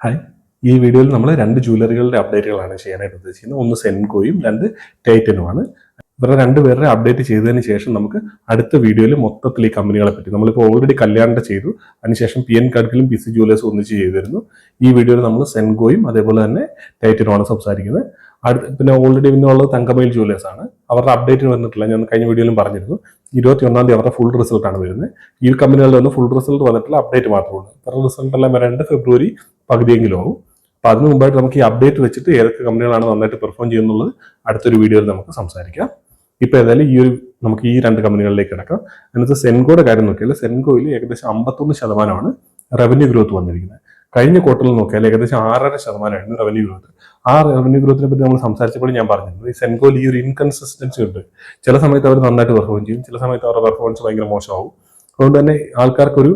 Hi, ഈ വീഡിയോയിൽ നമ്മൾ രണ്ട് ജ്വല്ലറികളുടെ അപ്ഡേറ്റുകളാണ് ചെയ്യാനായിട്ട് ഉദ്ദേശിക്കുന്നത്. ഒന്ന് സെൻകോയും രണ്ട് ടൈറ്റനുമാണ്. ഇവരുടെ രണ്ടുപേരുടെ അപ്ഡേറ്റ് ചെയ്തതിന് ശേഷം നമുക്ക് അടുത്ത വീഡിയോയിൽ മൊത്തത്തിൽ ഈ കമ്പനികളെ പറ്റി നമ്മളിപ്പോൾ ഓൾറെഡി കല്യാണിന്റെ ചെയ്തു, അതിനുശേഷം PN കാർഡിലും PC ജുവലേഴ്സും ഒന്നിച്ച് ചെയ്തിരുന്നു. ഈ വീഡിയോയിൽ നമ്മൾ സെൻകോയും അതേപോലെ തന്നെ ടൈറ്റനുമാണ് സംസാരിക്കുന്നത്. പിന്നെ ഓൾറെഡി പിന്നെ ഉള്ളത് തങ്കമയിൽ ജുവലേഴ്സ് ആണ്. അവരുടെ അപ്ഡേറ്റ് വന്നിട്ടില്ല, ഞാൻ കഴിഞ്ഞ വീഡിയോയിലും പറഞ്ഞിരുന്നു. 21-ാം തീയതി അവരുടെ ഫുൾ റിസൾട്ടാണ് വരുന്നത്. ഈ കമ്പനികളിൽ നിന്ന് ഫുൾ റിസൾട്ട് വന്നിട്ടുള്ള അപ്ഡേറ്റ് മാത്രമേ ഉള്ളൂ. ഇവരുടെ റിസൾട്ട് എല്ലാം വരേണ്ട ഫെബ്രുവരി പകുതിയെങ്കിലും ആവും. അപ്പോൾ അതിന് മുമ്പായിട്ട് നമുക്ക് ഈ അപ്ഡേറ്റ് വെച്ചിട്ട് ഏതൊക്കെ കമ്പനികളാണ് നന്നായിട്ട് പെർഫോം ചെയ്യുന്നുള്ളത് അടുത്തൊരു വീഡിയോയിൽ നമുക്ക് സംസാരിക്കാം. ഇപ്പോൾ ഏതായാലും നമുക്ക് ഈ രണ്ട് കമ്പനികളിലേക്ക് കിടക്കാം. അതിനകത്ത് സെൻകോയുടെ കാര്യം നോക്കിയാൽ സെൻകോയിൽ ഏകദേശം 51% റവന്യൂ ഗ്രോത്ത് വന്നിരിക്കുന്നത്. കഴിഞ്ഞ ക്വാർട്ടറിൽ നോക്കിയാൽ ഏകദേശം 6.5% റവന്യൂ ഗ്രോത്ത്. ആ റവന്യൂ ഗ്രോത്തിനെ പറ്റി നമ്മൾ സംസാരിച്ചപ്പോൾ ഞാൻ പറഞ്ഞിരുന്നു, ഈ സെൻകോയിൽ ഈ ഒരു ഇൻകൺസിസ്റ്റൻസി ഉണ്ട്. ചില സമയത്ത് അവർ നന്നായിട്ട് പെർഫോം ചെയ്യും, ചില സമയത്ത് അവരുടെ പെർഫോമൻസ് ഭയങ്കര മോശമാവും. അതുകൊണ്ട് തന്നെ ആൾക്കാർക്കൊരു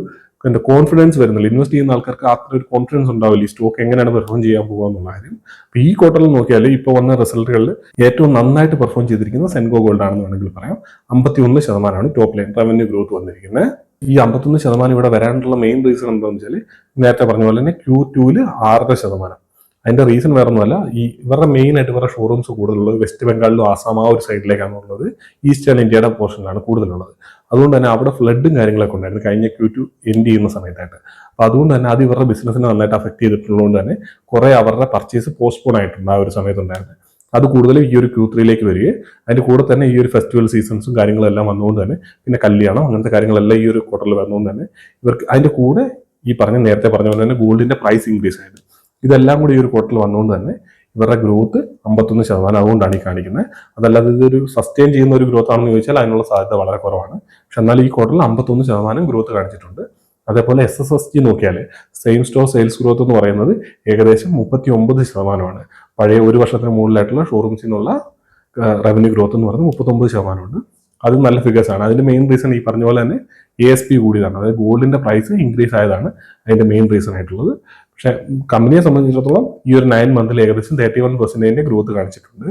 കോൺഫിഡൻസ് വരുന്നില്ല. ഇൻവെസ്റ്റ് ചെയ്യുന്ന ആൾക്കാർക്ക് അത്ര ഒരു കോൺഫിഡൻസ് ഉണ്ടാവില്ല ഈ സ്റ്റോക്ക് എങ്ങനെയാണ് പെർഫോം ചെയ്യാൻ പോകുക എന്നുള്ള കാര്യം. അപ്പോൾ ഈ ക്വാർട്ടറിൽ നോക്കിയാൽ ഇപ്പോൾ വന്ന റിസൾട്ടുകളിൽ ഏറ്റവും നന്നായിട്ട് പെർഫോം ചെയ്തിരിക്കുന്നത് സെൻകോ ഗോൾഡ് ആണെന്ന് വേണമെങ്കിൽ പറയാം. 51% ടോപ്പ് ലൈൻ റവന്യൂ ഗ്രോത്ത് വന്നിരിക്കുന്നത്. ഈ 51% ഇവിടെ വരാനുള്ള മെയിൻ റീസൺ എന്താണെന്ന് വെച്ചാൽ നേരത്തെ പറഞ്ഞ പോലെ തന്നെ Q2-ൽ 6%. അതിന്റെ റീസൺ വേറെ ഒന്നുമല്ല, ഇവരുടെ മെയിൻ ആയിട്ട് ഇവരുടെ ഷോറൂംസ് കൂടുതലുള്ളത് വെസ്റ്റ് ബംഗാളിലും ആസാം ആ ഒരു സൈഡിലേക്കാണ് ഉള്ളത്. ഈസ്റ്റേൺ ഇന്ത്യയുടെ പോർഷനിലാണ് കൂടുതലുള്ളത്. അതുകൊണ്ട് തന്നെ അവിടെ ഫ്ലഡും കാര്യങ്ങളൊക്കെ ഉണ്ടായിരുന്നു കഴിഞ്ഞ Q2 എൻഡ് ചെയ്യുന്ന സമയത്തായിട്ട്. അപ്പോൾ അതുകൊണ്ട് തന്നെ അത് ഇവരുടെ ബിസിനസ്സിനെ നന്നായിട്ട് അഫക്ട് ചെയ്തിട്ടുള്ളതുകൊണ്ട് തന്നെ കുറെ അവരുടെ പർച്ചേസ് പോസ്റ്റ്പോൺ ആയിട്ടുണ്ട് ആ ഒരു സമയത്തുണ്ടായിരുന്നത്. അത് കൂടുതലും ഈ ഒരു Q3-ലേക്ക് വരികയും അതിന്റെ കൂടെ തന്നെ ഈ ഒരു ഫെസ്റ്റിവൽ സീസൺസും കാര്യങ്ങളും എല്ലാം വന്നുകൊണ്ട് തന്നെ പിന്നെ കല്യാണം അങ്ങനത്തെ കാര്യങ്ങളെല്ലാം ഈ ഒരു ക്വാർട്ടറിൽ വന്നുകൊണ്ട് തന്നെ ഇവർക്ക് അതിന്റെ കൂടെ ഈ നേരത്തെ പറഞ്ഞ പോലെ തന്നെ ഗോൾഡിന്റെ പ്രൈസ് ഇൻക്രീസ് ആയത്, ഇതെല്ലാം കൂടി ഈ ഒരു ക്വാർട്ടറിൽ വന്നുകൊണ്ട് തന്നെ ഇവരുടെ ഗ്രോത്ത് 51% അതുകൊണ്ടാണ് ഈ കാണിക്കുന്നത്. അതല്ലാതെ ഇതൊരു സസ്റ്റെയിൻ ചെയ്യുന്ന ഒരു ഗ്രോത്ത് ആണെന്ന് ചോദിച്ചാൽ അതിനുള്ള സാധ്യത വളരെ കുറവാണ്. പക്ഷെ എന്നാൽ ഈ ക്വാർട്ടറിൽ 51% ഗ്രോത്ത് കാണിച്ചിട്ടുണ്ട്. അതേപോലെ SSSG നോക്കിയാൽ സെയിം സ്റ്റോർ സെയിൽസ് ഗ്രോത്ത് എന്ന് പറയുന്നത് ഏകദേശം 39%. പഴയ ഒരു വർഷത്തിന് മുകളിലായിട്ടുള്ള ഷോറൂംസിൽ നിന്നുള്ള റവന്യൂ ഗ്രോത്ത് എന്ന് പറയുന്നത് 39%. അത് നല്ല ഫിഗേഴ്സ് ആണ്. അതിന്റെ മെയിൻ റീസൺ ഈ പറഞ്ഞ പോലെ തന്നെ ASP കൂടിയതാണ്, അതായത് ഗോൾഡിന്റെ പ്രൈസ് ഇൻക്രീസ് ആയതാണ് അതിന്റെ മെയിൻ റീസൺ ആയിട്ടുള്ളത്. പക്ഷെ കമ്പനിയെ സംബന്ധിച്ചിടത്തോളം ഈ ഒരു 9 മന്തിൽ ഏകദേശം 31% ഗ്രോത്ത് കാണിച്ചിട്ടുണ്ട്.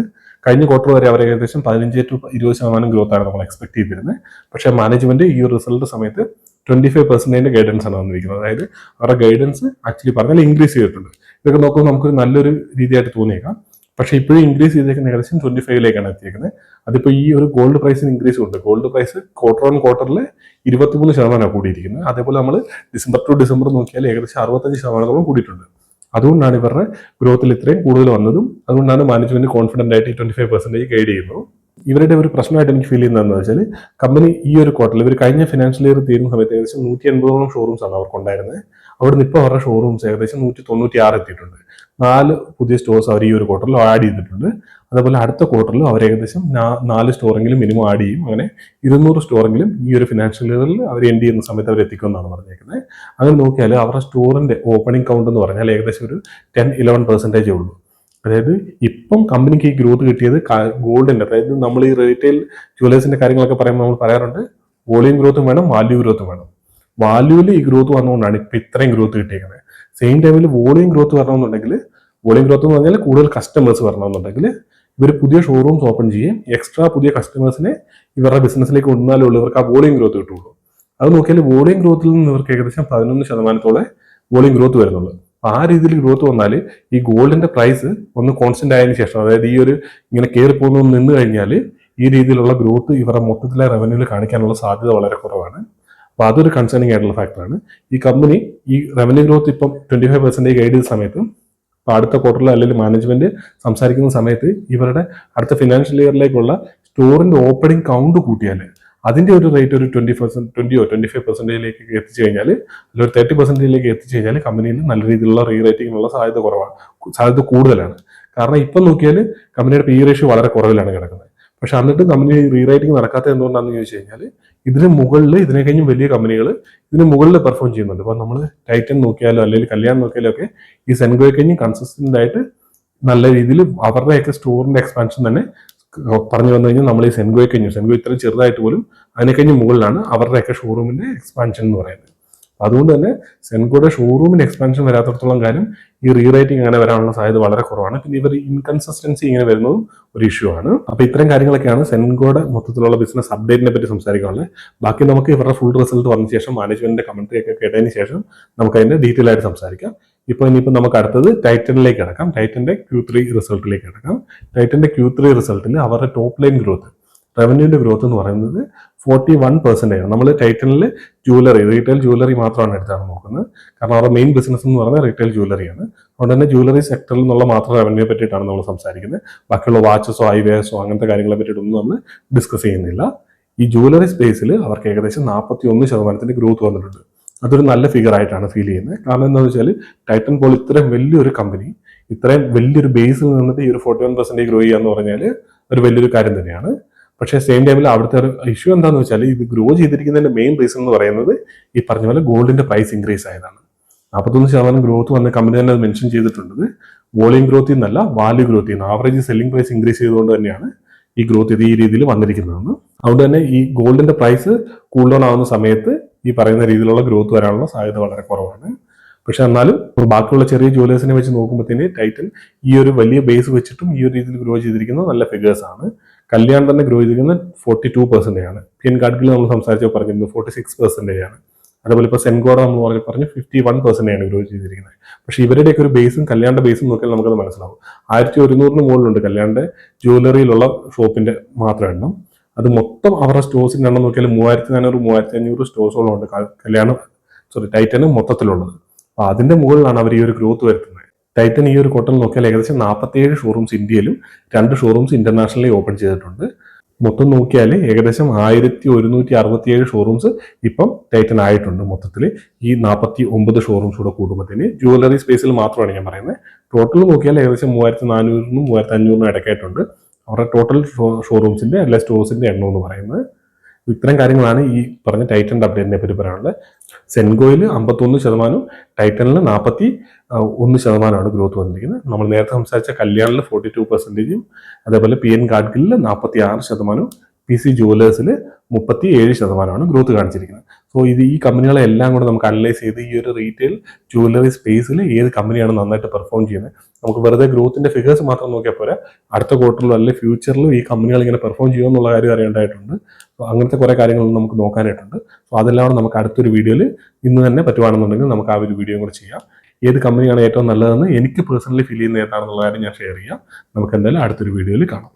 കഴിഞ്ഞ ക്വാർട്ടർ വരെ അവർ ഏകദേശം 15 to 20% ഗ്രോത്ത് ആണ് നമ്മൾ എക്സ്പെക്ട് ചെയ്തിരുന്നത്. പക്ഷേ മാനേജ്മെന്റ് ഈ ഒരു റിസൾട്ട് സമയത്ത് 25% ഗൈഡൻസ് ആണ് വന്നിരിക്കുന്നത്. അതായത് അവരുടെ ഗൈഡൻസ് ആക്ച്വലി പറഞ്ഞാൽ ഇൻക്രീസ് ചെയ്തിട്ടുണ്ട്. ഇതൊക്കെ നോക്കുമ്പോൾ നമുക്കൊരു നല്ലൊരു രീതിയായിട്ട് തോന്നിയേക്കാം. പക്ഷെ ഇപ്പോഴും ഇൻക്രീസ് ചെയ്തേക്കുന്ന ഏകദേശം 25-ലേക്കാണ് എത്തിയേക്കുന്നത്. അതിപ്പോൾ ഈ ഒരു ഗോൾഡ് പ്രൈസിന് ഇൻക്രീസ് ഉണ്ട്. ഗോൾഡ് പ്രൈസ് ക്വാർട്ടർ ഓൺ ക്വാർട്ടറിൽ 23% കൂടിയിരിക്കുന്നത്. അതേപോലെ നമ്മൾ ഡിസംബർ ടു ഡിസംബർ നോക്കിയാൽ ഏകദേശം 65% കൂടിയിട്ടുണ്ട്. അതുകൊണ്ടാണ് ഇവരുടെ ഗ്രോത്തിൽ ഇത്രയും കൂടുതൽ വന്നതും. അതുകൊണ്ടാണ് മാനേജ്മെന്റ് കോൺഫിഡന്റ് ആയിട്ട് 25% ഗൈഡ് ചെയ്യുന്നത്. ഇവരുടെ ഒരു പ്രശ്നമായിട്ട് എനിക്ക് ഫീൽ ചെയ്യുന്നതെന്ന് വെച്ചാൽ കമ്പനി ഈ ഒരു ക്വാർട്ടറിൽ ഇവർ കഴിഞ്ഞ ഫിനാൻഷ്യൽ ഇയർ തീരുന്ന സമയത്ത് ഏകദേശം 180 ഷോറൂംസ് ആണ് അവർക്കുണ്ടായിരുന്നത്. അവിടുന്ന് ഇപ്പോൾ അവരുടെ ഷോറൂംസ് ഏകദേശം 196 എത്തിയിട്ടുണ്ട്. 4 പുതിയ സ്റ്റോഴ്സ് അവർ ഈ ഒരു ക്വാർട്ടറിൽ ആഡ് ചെയ്തിട്ടുണ്ട്. അതേപോലെ അടുത്ത ക്വാർട്ടറിൽ അവർ ഏകദേശം 4 സ്റ്റോറെങ്കിലും മിനിമം ആഡ് ചെയ്യും. അങ്ങനെ 200 സ്റ്റോറെങ്കിലും ഈ ഒരു ഫിനാൻഷ്യൽ ഇയറിൽ അവർ എൻഡ് ചെയ്യുന്ന സമയത്ത് അവർ എത്തിക്കുമെന്നാണ് പറഞ്ഞേക്കുന്നത്. അങ്ങനെ നോക്കിയാൽ അവരുടെ സ്റ്റോറിന്റെ ഓപ്പണിംഗ് കൗണ്ട് എന്ന് പറഞ്ഞാൽ ഏകദേശം ഒരു 10-11% ഉള്ളൂ. അതായത് ഇപ്പം കമ്പനിക്ക് ഈ ഗ്രോത്ത് കിട്ടിയത് ഗോൾഡിന്റെ, അതായത് നമ്മൾ ഈ റീറ്റെയിൽ ജുവലേഴ്സിന്റെ കാര്യങ്ങളൊക്കെ പറയുമ്പോൾ നമ്മൾ പറയാറുണ്ട് വോളിയം ഗ്രോത്തും വേണം, വാല്യൂ ഗ്രോത്തും വേണം. വാല്യൂവിൽ ഈ ഗ്രോത്ത് വന്നുകൊണ്ടാണ് ഇപ്പൊ ഇത്രയും ഗ്രോത്ത് കിട്ടിയിരിക്കുന്നത്. സെയിം ടൈമിൽ വോളിയം ഗ്രോത്ത് വരണമെന്നുണ്ടെങ്കിൽ, വോളിയം ഗ്രോത്ത് എന്ന് പറഞ്ഞാൽ കൂടുതൽ കസ്റ്റമേഴ്സ് വരണമെന്നുണ്ടെങ്കിൽ ഇവർ പുതിയ ഷോറൂംസ് ഓപ്പൺ ചെയ്യും. എക്സ്ട്രാ പുതിയ കസ്റ്റമേഴ്സിനെ ഇവരുടെ ബിസിനസ്സിലേക്ക് കൊണ്ടുവന്നാലേ ഉള്ളൂ ഇവർക്ക് ആ വോളിയം ഗ്രോത്ത് കിട്ടുള്ളൂ. അത് നോക്കിയാൽ വോളിയം ഗ്രോത്തിൽ നിന്ന് ഇവർക്ക് ഏകദേശം 11% വോളിയം ഗ്രോത്ത് വരുന്നുള്ളൂ. ആ രീതിയിൽ ഗ്രോത്ത് വന്നാൽ ഈ ഗോൾഡിന്റെ പ്രൈസ് ഒന്ന് കോൺസ്റ്റന്റ് ആയതിനു ശേഷം, അതായത് ഈ ഒരു ഇങ്ങനെ കയറി പോകുന്ന നിന്ന് കഴിഞ്ഞാൽ ഈ രീതിയിലുള്ള ഗ്രോത്ത് ഇവരുടെ മൊത്തത്തിലെ റവന്യൂവിൽ കാണിക്കാനുള്ള സാധ്യത വളരെ കുറവാണ്. അപ്പോൾ അതൊരു കൺസേണിങ് ആയിട്ടുള്ള ഫാക്ടറാണ്. ഈ കമ്പനി ഈ റവന്യൂ ഗ്രോത്ത് ഇപ്പം 25% ഗൈഡ് ചെയ്ത സമയത്തും ഇപ്പോൾ അടുത്ത ക്വാർട്ടറിൽ അല്ലെങ്കിൽ മാനേജ്മെന്റ് സംസാരിക്കുന്ന സമയത്ത് ഇവരുടെ അടുത്ത ഫിനാൻഷ്യൽ ഇയറിലേക്കുള്ള സ്റ്റോറിന്റെ ഓപ്പണിംഗ് കൗണ്ട് കൂട്ടിയാൽ അതിന്റെ ഒരു റേറ്റ് ഒരു 20-25%ലേക്ക് എത്തിച്ചു കഴിഞ്ഞാൽ, അല്ലെങ്കിൽ ഒരു 30%ലേക്ക് എത്തിച്ചു കഴിഞ്ഞാൽ കമ്പനിയിൽ നല്ല രീതിയിലുള്ള റീറേറ്റിംഗിനുള്ള സാധ്യത കൂടുതലാണ്. കാരണം ഇപ്പം നോക്കിയാൽ കമ്പനിയുടെ PE റേഷ്യോ വളരെ കുറവിലാണ് കിടക്കുന്നത്. പക്ഷെ എന്നിട്ട് കമ്പനി റീറേറ്റിംഗ് നടക്കാത്തത് എന്തുകൊണ്ടാണെന്ന് ചോദിച്ചു കഴിഞ്ഞാൽ ഇതിന് മുകളിൽ ഇതിനെ കഴിഞ്ഞും വലിയ കമ്പനികൾ ഇതിന് മുകളിൽ പെർഫോം ചെയ്യുന്നുണ്ട്. ഇപ്പൊ നമ്മൾ ടൈറ്റൻ നോക്കിയാലോ അല്ലെങ്കിൽ കല്യാണം നോക്കിയാലോ ഒക്കെ ഈ സെൻകോയെ കഴിഞ്ഞും കൺസിസ്റ്റന്റ് ആയിട്ട് നല്ല രീതിയിൽ അവരുടെയൊക്കെ സ്റ്റോറിന്റെ എക്സ്പാൻഷൻ തന്നെ പറഞ്ഞു വന്നു കഴിഞ്ഞാൽ നമ്മൾ ഈ സെൻകോ ഇത്ര ചെറുതായിട്ട് പോലും അതിനെ കഴിഞ്ഞ് മുകളിലാണ് അവരുടെയൊക്കെ ഷോറൂമിന്റെ എക്സ്പാൻഷൻ എന്ന് പറയുന്നത്. അതുകൊണ്ട് തന്നെ സെൻകോയുടെ ഷോറൂമിന്റെ എക്സ്പാൻഷൻ വരാത്തടത്തോളം കാര്യം ഈ റീറേറ്റിംഗ് അങ്ങനെ വരാനുള്ള സാധ്യത വളരെ കുറവാണ്. പിന്നെ ഇവർ ഇൻകൺസിസ്റ്റൻസി ഇങ്ങനെ വരുന്നതും ഒരു ഇഷ്യൂ ആണ്. അപ്പൊ ഇത്തരം കാര്യങ്ങളൊക്കെയാണ് സെൻകോയുടെ മൊത്തത്തിലുള്ള ബിസിനസ് അപ്ഡേറ്റിനെ പറ്റി സംസാരിക്കാനുള്ളത്. ബാക്കി നമുക്ക് ഇവരുടെ ഫുൾ റിസൾട്ട് വന്ന ശേഷം മാനേജ്മെന്റിന്റെ കമന്ററി ഒക്കെ കേട്ടതിന് ശേഷം നമുക്ക് അതിന്റെ ഡീറ്റെയിൽ ആയിട്ട് സംസാരിക്കാം. ഇനിയിപ്പോൾ നമുക്ക് അടുത്തത് ടൈറ്റനിലേക്ക് കിടക്കാം. ടൈറ്റന്റെ Q3 റിസൾട്ടിലേക്ക് കിടക്കാം. ടൈറ്റന്റെ Q3 റിസൾട്ടിൽ അവരുടെ ടോപ്പ് ലൈൻ ഗ്രോത്ത്, റവന്യൂവിന്റെ ഗ്രോത്ത് എന്ന് പറയുന്നത് 41% ആണ്. നമ്മൾ ടൈറ്റനിൽ റീറ്റെയിൽ ജ്വല്ലറി മാത്രമാണ് എടുത്താണ് നോക്കുന്നത്. കാരണം അവരുടെ മെയിൻ ബിസിനസ് എന്ന് പറയുന്നത് റീറ്റെയിൽ ജ്വല്ലറിയാണ്. അതുകൊണ്ട് തന്നെ ജ്വല്ലറി സെക്ടറിൽ നിന്നുള്ള മാത്രം റവന്യൂയെ പറ്റിയിട്ടാണ് നമ്മൾ സംസാരിക്കുന്നത്. ബാക്കിയുള്ള വാച്ചസോ ഐവെയർസോ അങ്ങനത്തെ കാര്യങ്ങളെ പറ്റിയിട്ടൊന്നും നമ്മൾ ഡിസ്കസ് ചെയ്യുന്നില്ല. ഈ ജ്വല്ലറി സ്പേസിൽ അവർക്ക് ഏകദേശം 41% ഗ്രോത്ത് വന്നിട്ടുണ്ട്. അതൊരു നല്ല ഫിഗർ ആയിട്ടാണ് ഫീൽ ചെയ്യുന്നത്. കാരണം എന്താണെന്ന് വെച്ചാൽ ടൈറ്റൻ പോൾ ഇത്രയും വലിയൊരു കമ്പനി ഇത്രയും വലിയൊരു ബേസിൽ നിന്നിട്ട് ഈ ഒരു 41% ഗ്രോ ചെയ്യുക എന്ന് പറഞ്ഞാൽ ഒരു വലിയൊരു കാര്യം തന്നെയാണ്. പക്ഷേ സെയിം ടൈമിൽ അവിടുത്തെ ഒരു ഇഷ്യൂ എന്താണെന്ന് വെച്ചാൽ ഇത് ഗ്രോ ചെയ്തിരിക്കുന്നതിന്റെ മെയിൻ റീസൺ എന്ന് പറയുന്നത് ഈ പറഞ്ഞ പോലെ ഗോൾഡിന്റെ പ്രൈസ് ഇൻക്രീസ് ആയതാണ്. 41% ഗ്രോത്ത് വന്ന കമ്പനി തന്നെ അത് മെൻഷൻ ചെയ്തിട്ടുണ്ട്. വോളിയം ഗ്രോത്തിൽ നിന്നല്ല, വാല്യൂ ഗ്രോത്തിൽ നിന്ന്, ആവറേജ് സെല്ലിംഗ് പ്രൈസ് ഇൻക്രീസ് ചെയ്തുകൊണ്ട് തന്നെയാണ് ഈ ഗ്രോത്ത് ഈ രീതിയിൽ വന്നിരിക്കുന്നതെന്ന്. അതുകൊണ്ട് തന്നെ ഈ ഗോൾഡിന്റെ പ്രൈസ് കൂൾ ഡൗൺ ആവുന്ന സമയത്ത് ഈ പറയുന്ന രീതിയിലുള്ള ഗ്രോത്ത് വരാനുള്ള സാധ്യത വളരെ കുറവാണ്. പക്ഷെ എന്നാലും ബാക്കിയുള്ള ചെറിയ ജ്വല്ലേഴ്സിനെ വെച്ച് നോക്കുമ്പോഴത്തേന് ടൈറ്റൻ ഈ ഒരു വലിയ ബേസ് വെച്ചിട്ടും ഈ ഒരു രീതിയിൽ ഗ്രോ ചെയ്തിരിക്കുന്ന നല്ല ഫിഗേഴ്സ് ആണ്. കല്യാൺ തന്നെ ഗ്രോ ചെയ്തിരിക്കുന്നത് 42% ആണ്. PN ഗാഡ്ഗിൽ നമ്മൾ സംസാരിച്ചപ്പോൾ പറഞ്ഞിരുന്നത് 46% ആണ്. അതേപോലെ ഇപ്പോൾ സെൻകോഡ നമ്മൾ പറഞ്ഞു 51% ആണ് ഗ്രോ ചെയ്തിരിക്കുന്നത്. പക്ഷേ ഇവരുടെയൊക്കെ ഒരു ബേസും കല്യാണിന്റെ ബേസും നോക്കിയാൽ നമുക്കത് മനസ്സിലാവും. 1100 മുകളിലുണ്ട് കല്യാണിന്റെ ജ്വല്ലറിയിലുള്ള ഷോപ്പിന്റെ മാത്രം എണ്ണം. അത് മൊത്തം അവരുടെ സ്റ്റോഴ്സിന്റെ എണ്ണം നോക്കിയാൽ 3400 3500 സ്റ്റോഴ്സോളം ഉണ്ട് ടൈറ്റന് മൊത്തത്തിലുള്ളത്. അപ്പൊ അതിന്റെ മുകളിലാണ് അവർ ഈ ഒരു ഗ്രോത്ത് വരുത്തുന്നത്. ടൈറ്റൻ ഈ ഒരു ക്വാർട്ടറിൽ നോക്കിയാൽ ഏകദേശം 47 ഷോറൂംസ് ഇന്ത്യയിലും 2 ഷോറൂംസ് ഇന്റർനാഷണലി ഓപ്പൺ ചെയ്തിട്ടുണ്ട്. മൊത്തം നോക്കിയാൽ ഏകദേശം 1167 ഷോറൂംസ് ഇപ്പം ടൈറ്റൻ ആയിട്ടുണ്ട്. മൊത്തത്തിൽ ഈ 49 ഷോറൂംസ് കൂടെ കൂടുമ്പോഴത്തേന് ജ്വല്ലറി സ്പേസിൽ മാത്രമാണ് ഞാൻ പറയുന്നത്. ടോട്ടൽ നോക്കിയാൽ ഏകദേശം 3400 3500 ഇടയ്ക്കായിട്ടുണ്ട് അവരുടെ ടോട്ടൽ ഷോറൂംസിന്റെ അല്ലെ സ്റ്റോഴ്സിന്റെ എണ്ണം എന്ന് പറയുന്നത്. ഇത്തരം കാര്യങ്ങളാണ് ഈ പറഞ്ഞ ടൈറ്റന്റെ അപ്ഡേറ്റിനെ പറ്റി പറയാനുള്ളത്. സെൻകോയിൽ 51%, ടൈറ്റനിൽ 41% ഗ്രോത്ത് വന്നിരിക്കുന്നത്. നമ്മൾ നേരത്തെ സംസാരിച്ച കല്യാണിൽ 42%, അതേപോലെ PN ഗാഡ്ഗിലിൽ 46%, PC ജുവലേഴ്സിൽ 37% ഗ്രോത്ത് കാണിച്ചിരിക്കുന്നത്. സോ ഈ കമ്പനികളെ എല്ലാം കൂടെ നമുക്ക് അനലൈസ് ചെയ്ത് ഈ ഒരു റീറ്റെയിൽ ജ്വല്ലറി സ്പേസിൽ ഏത് കമ്പനിയാണ് നന്നായിട്ട് പെർഫോം ചെയ്യുന്നത്, നമുക്ക് വെറുതെ ഗ്രോത്തിന്റെ ഫിഗേഴ്സ് മാത്രം നോക്കിയാൽ പോരാ, അടുത്ത ക്വാർട്ടറിലും അല്ലെങ്കിൽ ഫ്യൂച്ചറിലും ഈ കമ്പനികൾ ഇങ്ങനെ പെർഫോം ചെയ്യുമെന്നുള്ള കാര്യം അറിയേണ്ടതായിട്ടുണ്ട്. അങ്ങനത്തെ കുറെ കാര്യങ്ങൾ നമുക്ക് നോക്കാനായിട്ടുണ്ട്. സോ അതെല്ലാം നമുക്ക് അടുത്തൊരു വീഡിയോയിൽ ഇന്ന് തന്നെ പറ്റുവാണെന്നുണ്ടെങ്കിൽ നമുക്ക് ആ ഒരു വീഡിയോ കൂടെ ചെയ്യാം. ഏത് കമ്പനിയാണ് ഏറ്റവും നല്ലതെന്ന് എനിക്ക് പേഴ്സണലി ഫീൽ ചെയ്യുന്ന ഏതാണെന്നുള്ള കാര്യം ഞാൻ ഷെയർ ചെയ്യാം. നമുക്ക് എന്തായാലും അടുത്തൊരു വീഡിയോയിൽ കാണാം.